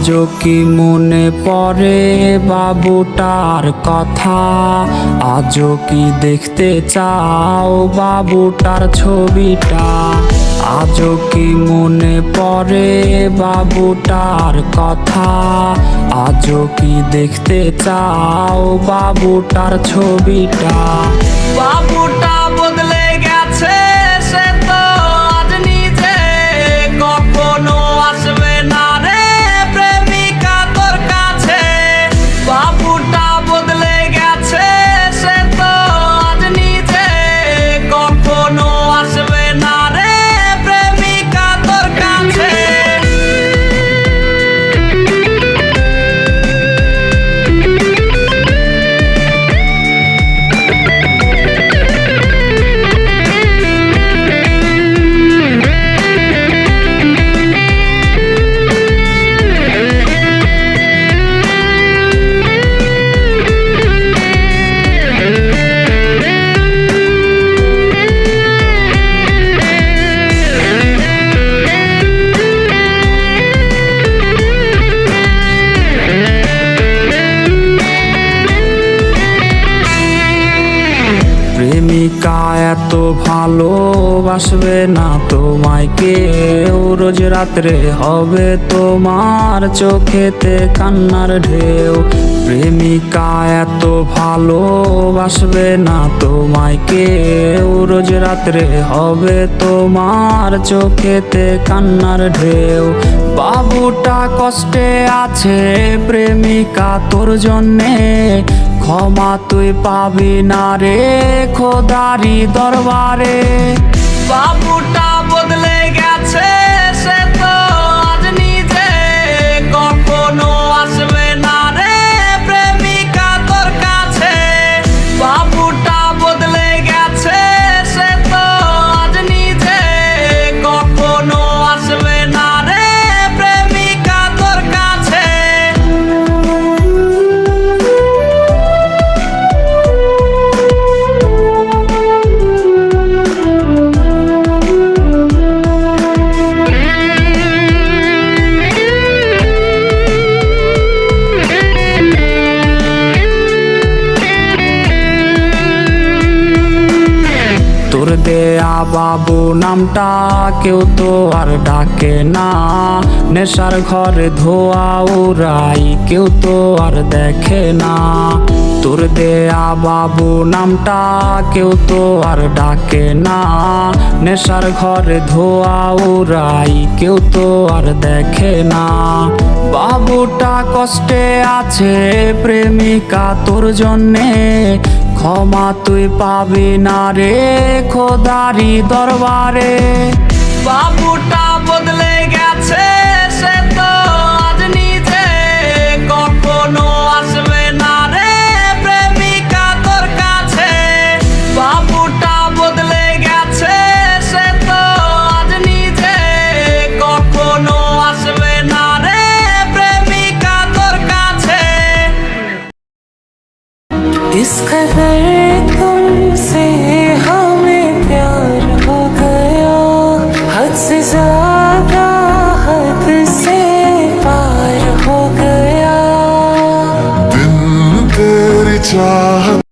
আজও কি মনে পড়ে বাবুটার কথা? আজও কি দেখতে চাও বাবুটার ছবিটা? আজও কি মনে পড়ে বাবুটার কথা? আজও কি দেখতে চাও বাবুটার ছবিটা? বাবুটা বদলে গেছে, সে তো আজ নিজে কখনো আসবে না রে প্রেমিকা তোর কাছে। বাবুটা বদলে গেছে, সে তো আজ নিজে কখনো আসবে না রে প্রেমিকা তোর কাছে। প্রেমিকা এত ভালোবাসবে না তোমায় কেউ, রোজ রাত্রে হবে তোমার চোখেতে কান্নার ঢেউ। প্রেমিকা এত ভালোবাসবে না তোমায় কেউ, রোজ রাত্রে হবে তোমার চোখেতে কান্নার ঢেউ। বাবুটা কষ্টে আছে প্রেমিকা তোর জন্যে, ক্ষমা তুই পাবি না রে খোদারি দরবারে। বাবুটা বদলে গেছে, সে তো আজ নিজে কখনো আসবে না রে প্রেমিকা তোর কাছে। বাবুটা বদলে গেছে, সে তো আজ নিজে কখনো আসবে না রে প্রেমিকা তোর কাছে। তোর দেয়া বাবু নামটা কেউ তো আর ডাকে না, নেশার ঘরে ধোয়া উড়াই কেউ তো আর দেখে না। তোর দেয়া বাবু নামটা কেউ তো আর ডাকে না, নেশার ঘরে ধোয়া উড়াই কেউ তো আর দেখে না। বাবুটা কষ্টে আছে প্রেমিকা তোর জন্যে, ক্ষমা তুই পাবি না রে খোদারি দরবারে। বাবুটা বদলে গেছে, সে তো আজ নিজে কখনো আসবে না রে প্রেমিকা তোর কাছে। বাবুটা বদলে গেছে, সে তো আজ নিজে কখনো আসবে না রে প্রেমিকা তোর কাছে। इस कदर तुमसे हमें प्यार हो गया, हद से ज्यादा हद से पार हो गया। दिन तेरी चाहत